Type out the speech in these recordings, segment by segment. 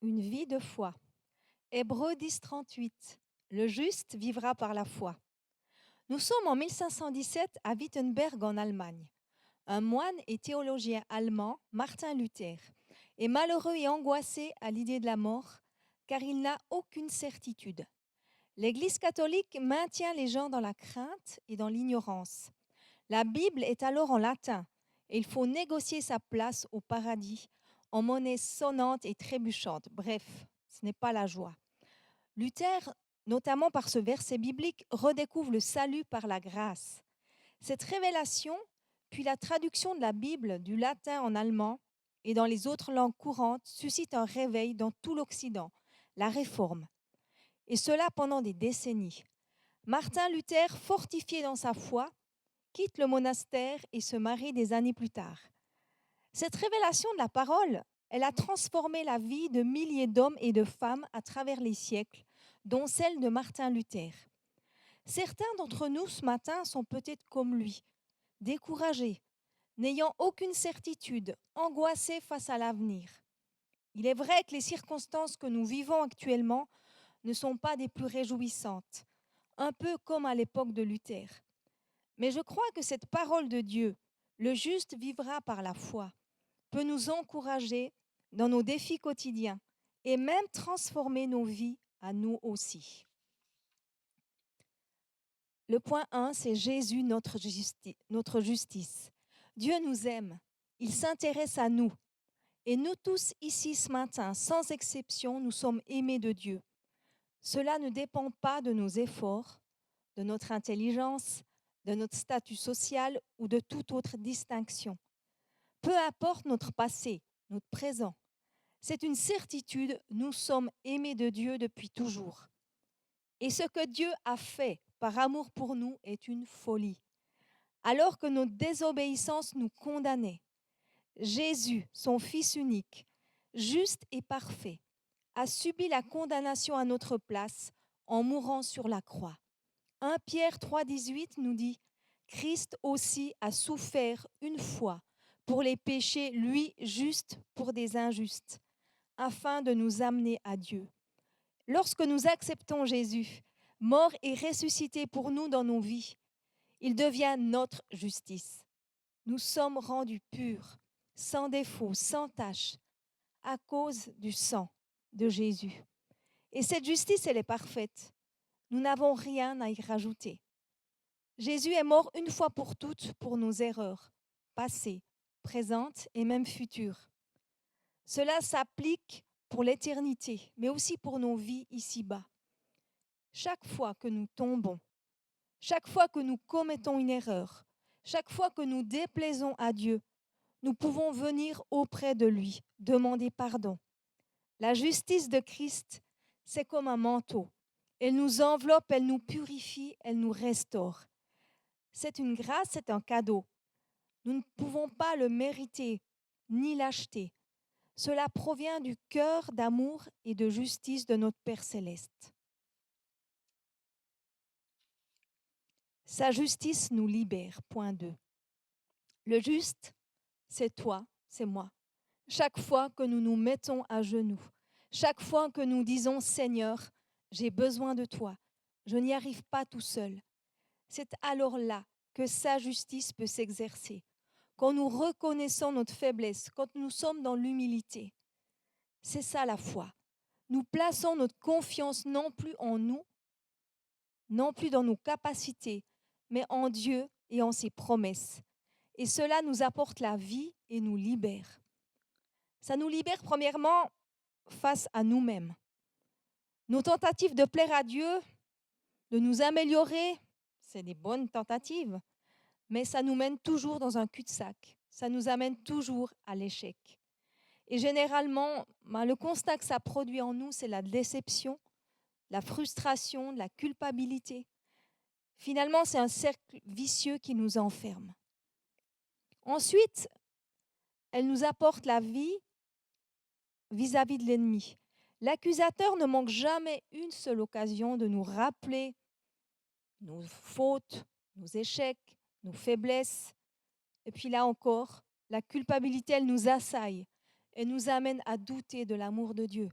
Une vie de foi. Hébreux 10, 38. Le juste vivra par la foi. Nous sommes en 1517 à Wittenberg en Allemagne. Un moine et théologien allemand, Martin Luther, est malheureux et angoissé à l'idée de la mort car il n'a aucune certitude. L'Église catholique maintient les gens dans la crainte et dans l'ignorance. La Bible est alors en latin et il faut négocier sa place au paradis en monnaie sonnante et trébuchante. Bref, ce n'est pas la joie. Luther, notamment par ce verset biblique, redécouvre le salut par la grâce. Cette révélation, puis la traduction de la Bible du latin en allemand et dans les autres langues courantes, suscite un réveil dans tout l'Occident, la Réforme. Et cela pendant des décennies. Martin Luther, fortifié dans sa foi, quitte le monastère et se marie des années plus tard. Cette révélation de la parole, elle a transformé la vie de milliers d'hommes et de femmes à travers les siècles, dont celle de Martin Luther. Certains d'entre nous ce matin sont peut-être comme lui, découragés, n'ayant aucune certitude, angoissés face à l'avenir. Il est vrai que les circonstances que nous vivons actuellement ne sont pas des plus réjouissantes, un peu comme à l'époque de Luther. Mais je crois que cette parole de Dieu, le juste vivra par la foi, peut nous encourager dans nos défis quotidiens et même transformer nos vies à nous aussi. Le point 1, c'est Jésus, notre justice. Dieu nous aime, il s'intéresse à nous. Et nous tous ici ce matin, sans exception, nous sommes aimés de Dieu. Cela ne dépend pas de nos efforts, de notre intelligence, de notre statut social ou de toute autre distinction. Peu importe notre passé, notre présent, c'est une certitude, nous sommes aimés de Dieu depuis toujours. Et ce que Dieu a fait par amour pour nous est une folie. Alors que notre désobéissance nous condamnait, Jésus, son Fils unique, juste et parfait, a subi la condamnation à notre place en mourant sur la croix. 1 Pierre 3,18 nous dit « Christ aussi a souffert une fois pour les péchés, lui juste pour des injustes, afin de nous amener à Dieu. » Lorsque nous acceptons Jésus, mort et ressuscité pour nous dans nos vies, il devient notre justice. Nous sommes rendus purs, sans défaut, sans tache, à cause du sang de Jésus. Et cette justice, elle est parfaite. Nous n'avons rien à y rajouter. Jésus est mort une fois pour toutes pour nos erreurs, passées, présentes et même futures. Cela s'applique pour l'éternité, mais aussi pour nos vies ici-bas. Chaque fois que nous tombons, chaque fois que nous commettons une erreur, chaque fois que nous déplaisons à Dieu, nous pouvons venir auprès de lui, demander pardon. La justice de Christ, c'est comme un manteau. Elle nous enveloppe, elle nous purifie, elle nous restaure. C'est une grâce, c'est un cadeau. Nous ne pouvons pas le mériter ni l'acheter. Cela provient du cœur d'amour et de justice de notre Père céleste. Sa justice nous libère. Point 2. Le juste, c'est toi, c'est moi. Chaque fois que nous nous mettons à genoux, chaque fois que nous disons « Seigneur, j'ai besoin de toi, je n'y arrive pas tout seul », c'est alors là que sa justice peut s'exercer. Quand nous reconnaissons notre faiblesse, quand nous sommes dans l'humilité. C'est ça la foi. Nous plaçons notre confiance non plus en nous, non plus dans nos capacités, mais en Dieu et en ses promesses. Et cela nous apporte la vie et nous libère. Ça nous libère premièrement face à nous-mêmes. Nos tentatives de plaire à Dieu, de nous améliorer, c'est des bonnes tentatives, mais ça nous mène toujours dans un cul-de-sac. ça nous amène toujours à l'échec. Et généralement, le constat que ça produit en nous, c'est la déception, la frustration, la culpabilité. Finalement, c'est un cercle vicieux qui nous enferme. Ensuite, elle nous apporte la vie vis-à-vis de l'ennemi. L'accusateur ne manque jamais une seule occasion de nous rappeler nos fautes, nos échecs, nos faiblesses. Et puis là encore, la culpabilité, elle nous assaille et nous amène à douter de l'amour de Dieu.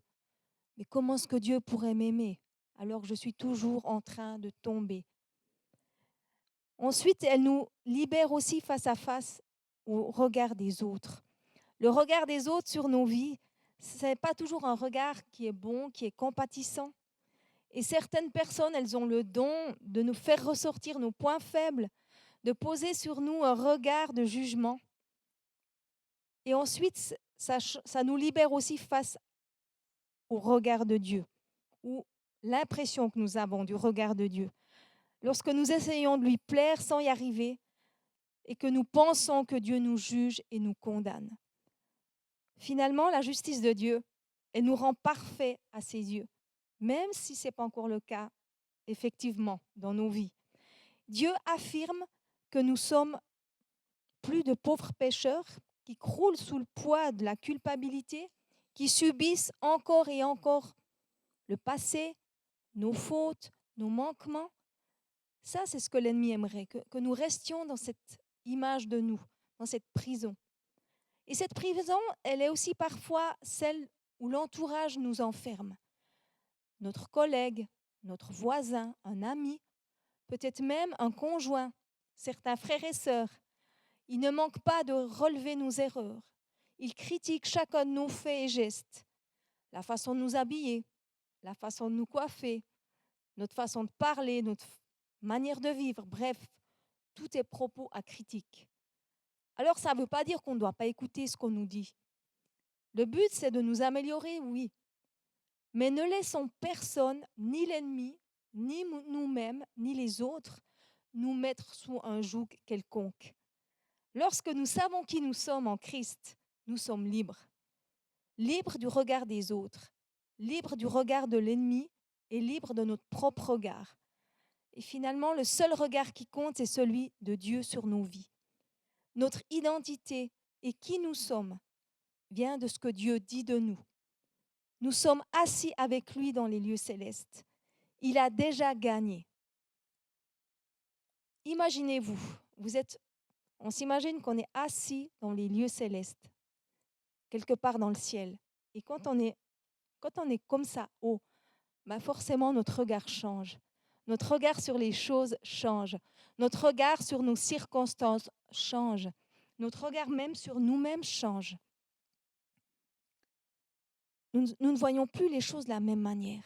Mais comment est-ce que Dieu pourrait m'aimer alors que je suis toujours en train de tomber? Ensuite, elle nous libère aussi face à face au regard des autres. Le regard des autres sur nos vies, ce n'est pas toujours un regard qui est bon, qui est compatissant. Et certaines personnes, elles ont le don de nous faire ressortir nos points faibles, de poser sur nous un regard de jugement. Et ensuite, ça nous libère aussi face au regard de Dieu, ou l'impression que nous avons du regard de Dieu. Lorsque nous essayons de lui plaire sans y arriver, et que nous pensons que Dieu nous juge et nous condamne. Finalement, la justice de Dieu, elle nous rend parfaits à ses yeux, même si ce n'est pas encore le cas, effectivement, dans nos vies. Dieu affirme que nous sommes plus de pauvres pécheurs qui croulent sous le poids de la culpabilité, qui subissent encore et encore le passé, nos fautes, nos manquements. Ça, c'est ce que l'ennemi aimerait, que nous restions dans cette image de nous, dans cette prison. Et cette prison, elle est aussi parfois celle où l'entourage nous enferme. Notre collègue, notre voisin, un ami, peut-être même un conjoint, certains frères et sœurs. Ils ne manquent pas de relever nos erreurs. Ils critiquent chacun de nos faits et gestes, la façon de nous habiller, la façon de nous coiffer, notre façon de parler, notre manière de vivre. Bref, tout est propos à critique. Alors, ça ne veut pas dire qu'on ne doit pas écouter ce qu'on nous dit. Le but, c'est de nous améliorer, oui. Mais ne laissons personne, ni l'ennemi, ni nous-mêmes, ni les autres, nous mettre sous un joug quelconque. Lorsque nous savons qui nous sommes en Christ, nous sommes libres. Libres du regard des autres, libres du regard de l'ennemi et libres de notre propre regard. Et finalement, le seul regard qui compte, c'est celui de Dieu sur nos vies. Notre identité et qui nous sommes vient de ce que Dieu dit de nous. Nous sommes assis avec lui dans les lieux célestes. Il a déjà gagné. Imaginez-vous, on s'imagine qu'on est assis dans les lieux célestes, quelque part dans le ciel. Et quand on est comme ça haut, forcément notre regard change. Notre regard sur les choses change. Notre regard sur nos circonstances change. Notre regard même sur nous-mêmes change. Nous ne voyons plus les choses de la même manière.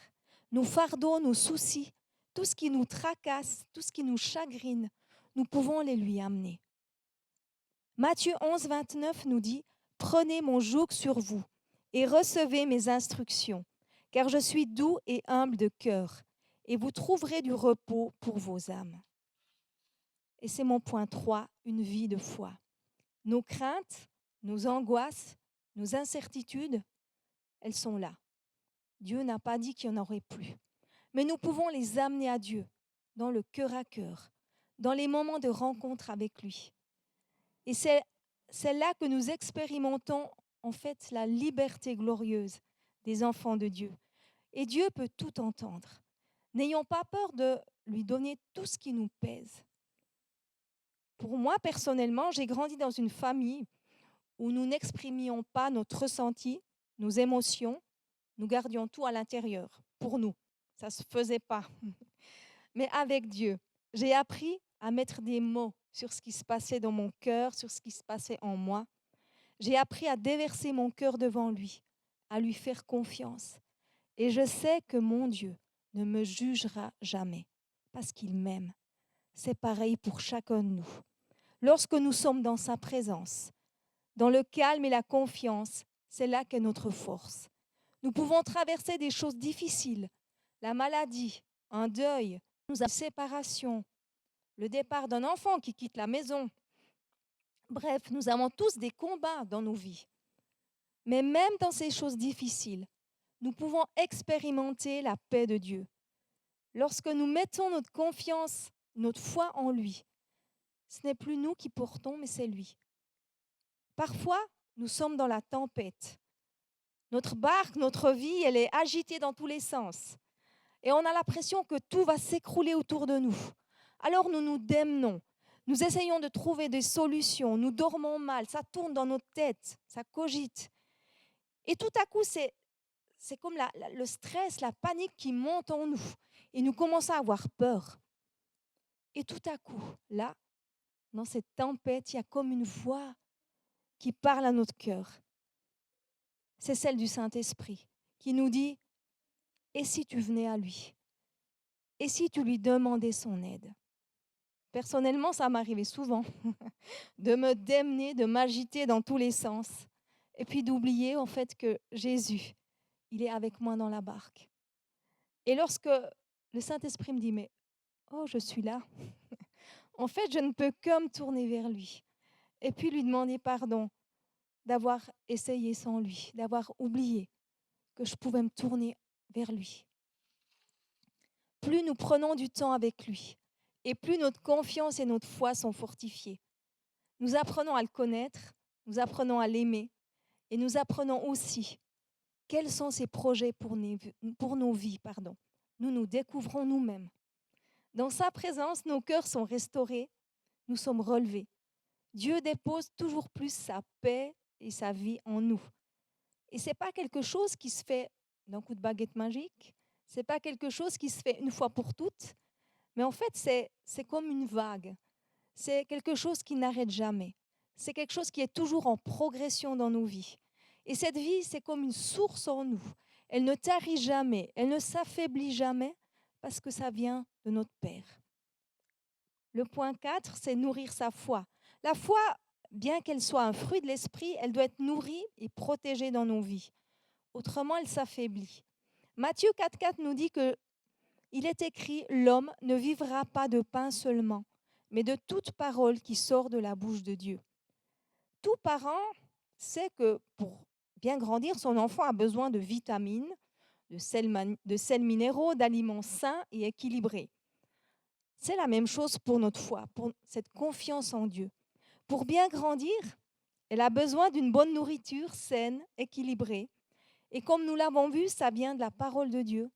Nos fardeaux, nos soucis, tout ce qui nous tracasse, tout ce qui nous chagrine, nous pouvons les lui amener. Matthieu 11, 29 nous dit « Prenez mon joug sur vous et recevez mes instructions, car je suis doux et humble de cœur, et vous trouverez du repos pour vos âmes. » Et c'est mon point 3, une vie de foi. Nos craintes, nos angoisses, nos incertitudes, elles sont là. Dieu n'a pas dit qu'il n'y en aurait plus. Mais nous pouvons les amener à Dieu, dans le cœur à cœur, dans les moments de rencontre avec lui. Et c'est là que nous expérimentons en fait la liberté glorieuse des enfants de Dieu. Et Dieu peut tout entendre. N'ayons pas peur de lui donner tout ce qui nous pèse. Pour moi, personnellement, j'ai grandi dans une famille où nous n'exprimions pas notre ressenti, nos émotions, nous gardions tout à l'intérieur, pour nous. Ça ne se faisait pas. Mais avec Dieu, j'ai appris à mettre des mots sur ce qui se passait dans mon cœur, sur ce qui se passait en moi. J'ai appris à déverser mon cœur devant lui, à lui faire confiance. Et je sais que mon Dieu ne me jugera jamais parce qu'il m'aime. C'est pareil pour chacun de nous. Lorsque nous sommes dans sa présence, dans le calme et la confiance, c'est là qu'est notre force. Nous pouvons traverser des choses difficiles, la maladie, un deuil, une séparation, le départ d'un enfant qui quitte la maison, Bref, nous avons tous des combats dans nos vies. Mais même dans ces choses difficiles, nous pouvons expérimenter la paix de Dieu. Lorsque nous mettons notre confiance, notre foi en lui, ce n'est plus nous qui portons, mais c'est lui. Parfois, nous sommes dans la tempête. Notre barque, notre vie, elle est agitée dans tous les sens. Et on a l'impression que tout va s'écrouler autour de nous. Alors nous nous démenons. Nous essayons de trouver des solutions. Nous dormons mal. Ça tourne dans notre tête. Ça cogite. Et tout à coup, c'est comme le stress, la panique qui monte en nous. Et nous commençons à avoir peur. Et tout à coup, là, dans cette tempête, il y a comme une voix qui parle à notre cœur. C'est celle du Saint-Esprit qui nous dit, et si tu venais à lui? Et si tu lui demandais son aide? Personnellement, ça m'arrivait souvent de me démener, de m'agiter dans tous les sens et puis d'oublier en fait que Jésus, il est avec moi dans la barque. Et lorsque le Saint-Esprit me dit, mais oh, je suis là, en fait, je ne peux que me tourner vers lui et puis lui demander pardon d'avoir essayé sans lui, d'avoir oublié que je pouvais me tourner vers lui. Plus nous prenons du temps avec lui, et plus notre confiance et notre foi sont fortifiées. Nous apprenons à le connaître, nous apprenons à l'aimer, et nous apprenons aussi quels sont ses projets pour nos vies. Nous nous découvrons nous-mêmes. Dans sa présence, nos cœurs sont restaurés, nous sommes relevés. Dieu dépose toujours plus sa paix et sa vie en nous. Et ce n'est pas quelque chose qui se fait d'un coup de baguette magique, ce n'est pas quelque chose qui se fait une fois pour toutes, mais en fait, c'est comme une vague. C'est quelque chose qui n'arrête jamais. C'est quelque chose qui est toujours en progression dans nos vies. Et cette vie, c'est comme une source en nous. Elle ne tarit jamais, elle ne s'affaiblit jamais parce que ça vient de notre Père. Le point 4, c'est nourrir sa foi. La foi, bien qu'elle soit un fruit de l'esprit, elle doit être nourrie et protégée dans nos vies. Autrement, elle s'affaiblit. Matthieu 4,4 nous dit que il est écrit, l'homme ne vivra pas de pain seulement, mais de toute parole qui sort de la bouche de Dieu. Tout parent sait que pour bien grandir, son enfant a besoin de vitamines, de sels minéraux, d'aliments sains et équilibrés. C'est la même chose pour notre foi, pour cette confiance en Dieu. Pour bien grandir, elle a besoin d'une bonne nourriture saine, équilibrée. Et comme nous l'avons vu, ça vient de la parole de Dieu.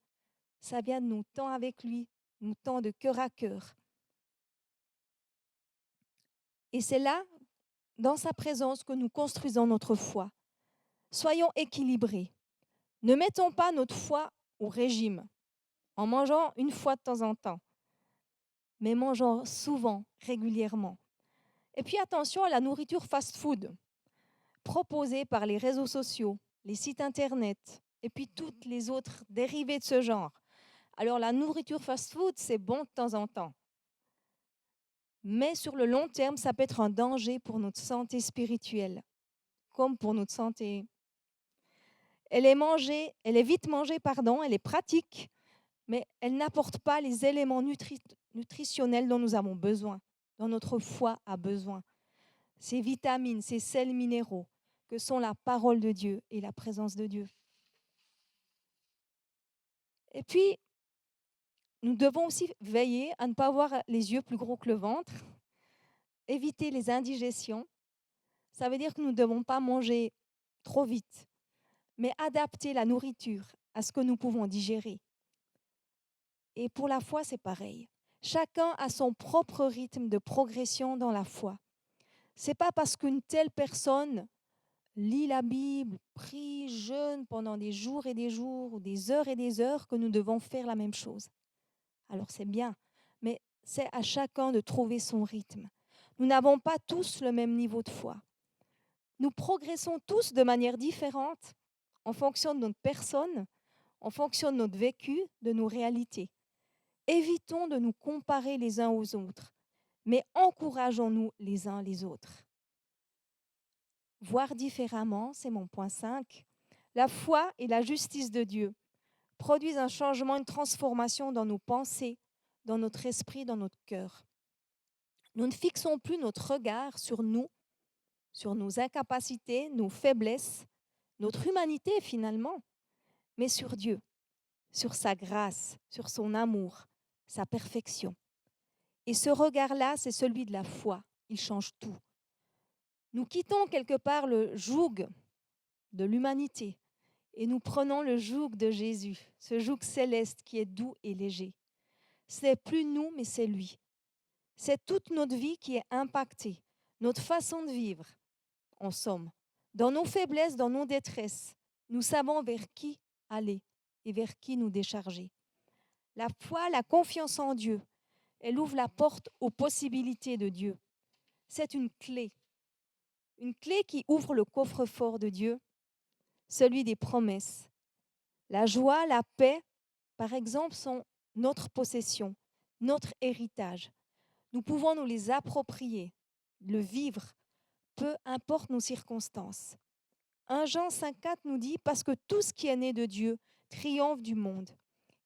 Ça vient de nos temps avec lui, nos temps de cœur à cœur. Et c'est là, dans sa présence, que nous construisons notre foi. Soyons équilibrés. Ne mettons pas notre foi au régime, en mangeant une fois de temps en temps, mais mangeons souvent, régulièrement. Et puis attention à la nourriture fast-food, proposée par les réseaux sociaux, les sites internet, et puis toutes les autres dérivés de ce genre. Alors la nourriture fast-food, c'est bon de temps en temps. Mais sur le long terme, ça peut être un danger pour notre santé spirituelle, comme pour notre santé. Elle est vite mangée, elle est pratique, mais elle n'apporte pas les éléments nutritionnels dont nous avons besoin, dont notre foi a besoin. Ces vitamines, ces sels minéraux, que sont la parole de Dieu et la présence de Dieu. Et puis, nous devons aussi veiller à ne pas avoir les yeux plus gros que le ventre, éviter les indigestions. Ça veut dire que nous ne devons pas manger trop vite, mais adapter la nourriture à ce que nous pouvons digérer. Et pour la foi, c'est pareil. Chacun a son propre rythme de progression dans la foi. Ce n'est pas parce qu'une telle personne lit la Bible, prie, jeûne pendant des jours et des jours, ou des heures et des heures, que nous devons faire la même chose. Alors c'est bien, mais c'est à chacun de trouver son rythme. Nous n'avons pas tous le même niveau de foi. Nous progressons tous de manière différente en fonction de notre personne, en fonction de notre vécu, de nos réalités. Évitons de nous comparer les uns aux autres, mais encourageons-nous les uns les autres. Voir différemment, c'est mon point 5. La foi et la justice de Dieu produisent un changement, une transformation dans nos pensées, dans notre esprit, dans notre cœur. Nous ne fixons plus notre regard sur nous, sur nos incapacités, nos faiblesses, notre humanité finalement, mais sur Dieu, sur sa grâce, sur son amour, sa perfection. Et ce regard-là, c'est celui de la foi. Il change tout. Nous quittons quelque part le joug de l'humanité et nous prenons le joug de Jésus, ce joug céleste qui est doux et léger. Ce n'est plus nous, mais c'est lui. C'est toute notre vie qui est impactée, notre façon de vivre, en somme. Dans nos faiblesses, dans nos détresses, nous savons vers qui aller et vers qui nous décharger. La foi, la confiance en Dieu, elle ouvre la porte aux possibilités de Dieu. C'est une clé qui ouvre le coffre-fort de Dieu, celui des promesses. La joie, la paix, par exemple, sont notre possession, notre héritage. Nous pouvons nous les approprier, le vivre, peu importe nos circonstances. 1 Jean 5,4 nous dit « Parce que tout ce qui est né de Dieu triomphe du monde.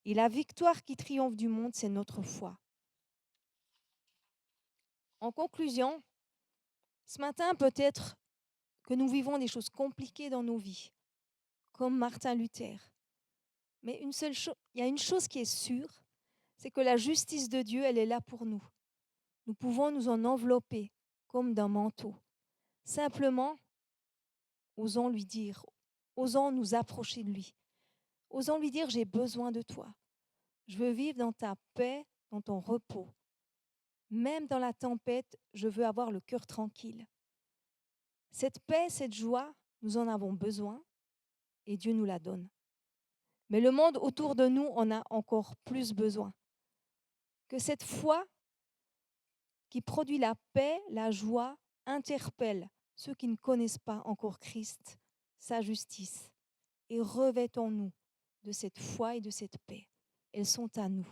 Et la victoire qui triomphe du monde, c'est notre foi. » En conclusion, ce matin, peut-être que nous vivons des choses compliquées dans nos vies, comme Martin Luther. Mais il y a une chose qui est sûre, c'est que la justice de Dieu, elle est là pour nous. Nous pouvons nous en envelopper comme d'un manteau. Simplement, osons lui dire, osons nous approcher de lui. Osons lui dire, j'ai besoin de toi. Je veux vivre dans ta paix, dans ton repos. Même dans la tempête, je veux avoir le cœur tranquille. Cette paix, cette joie, nous en avons besoin et Dieu nous la donne. Mais le monde autour de nous en a encore plus besoin. Que cette foi qui produit la paix, la joie, interpelle ceux qui ne connaissent pas encore Christ, sa justice, et revêtons-nous de cette foi et de cette paix. Elles sont à nous.